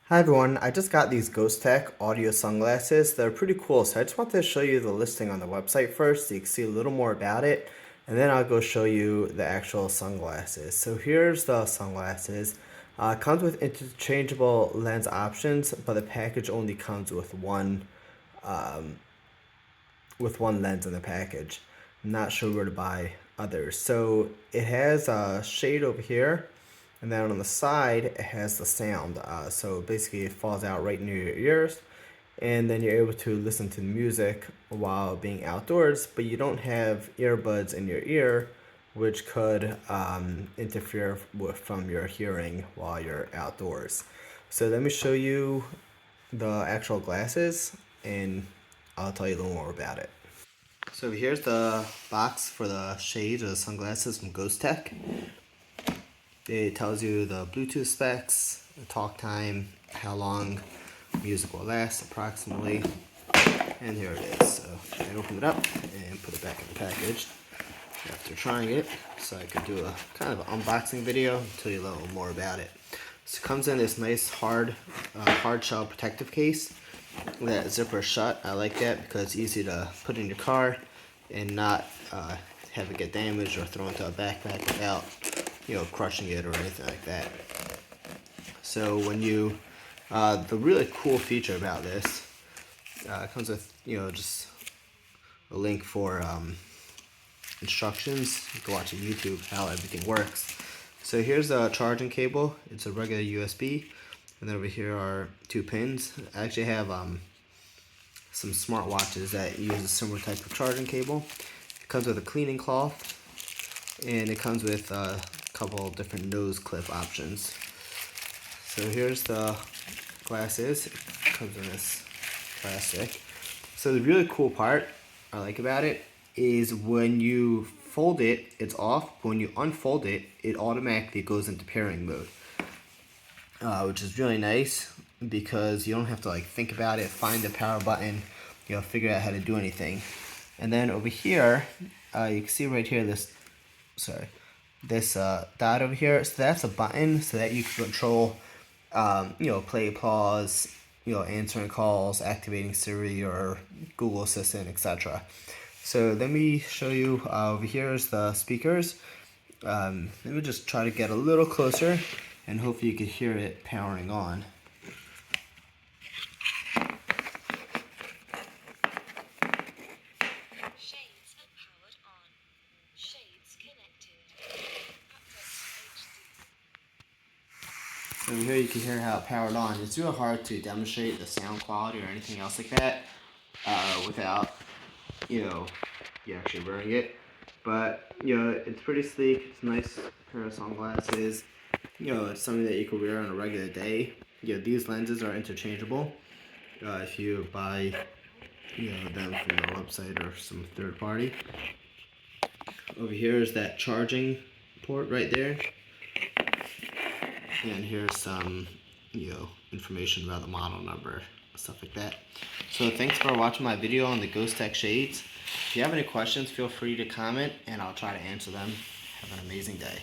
Hi everyone, I just got these Ghostek audio sunglasses. They're pretty cool, so I just wanted to show you the listing on the website first so you can see a little more about it, and then I'll go show you the actual sunglasses. So here's the sunglasses. It comes with interchangeable lens options, but the package only comes with one lens in the package. I'm not sure where to buy others. So it has a shade over here, and then on the side it has the sound. So basically it falls out right near your ears, and then you're able to listen to music while being outdoors, but you don't have earbuds in your ear, which could interfere from your hearing while you're outdoors. So let me show you the actual glasses, and I'll tell you a little more about it. So here's the box for the shades or the sunglasses from Ghostek. It tells you the Bluetooth specs, the talk time, how long music will last approximately, and here it is. So I opened it up and put it back in the package after trying it, so I could do a kind of unboxing video and tell you a little more about it. So it comes in this nice hard shell protective case that zipper shut. I like that because it's easy to put in your car and not have it get damaged or thrown into a backpack without crushing it or anything like that. So when you the really cool feature about this comes with just a link for instructions. You can watch on YouTube how everything works. So here's a charging cable. It's a regular USB, and then over here are two pins. I actually have some smartwatches that use a similar type of charging cable. It comes with a cleaning cloth, and it comes with a couple different nose clip options. So here's the glasses. It comes in this plastic. So the really cool part I like about it is when you fold it, it's off. But when you unfold it, it automatically goes into pairing mode, which is really nice because you don't have to think about it, find the power button, figure out how to do anything. And then over here, you can see right here this dot over here. So that's a button so that you can control, play, pause, answering calls, activating Siri or Google Assistant, etc. So let me show you. Over here is the speakers. Let me just try to get a little closer, and hopefully you can hear it powering on. Shades are powered on. Shades connected. So here you can hear how it powered on. It's real hard to demonstrate the sound quality or anything else like that without you actually wearing it. But it's pretty sleek. It's a nice pair of sunglasses. It's something that you could wear on a regular day. These lenses are interchangeable if you buy them from the website or some third party. Over here is that charging port right there, and here's some information about the model number, stuff like that. So thanks for watching my video on the Ghostek shades. If you have any questions, feel free to comment and I'll try to answer them. Have an amazing day.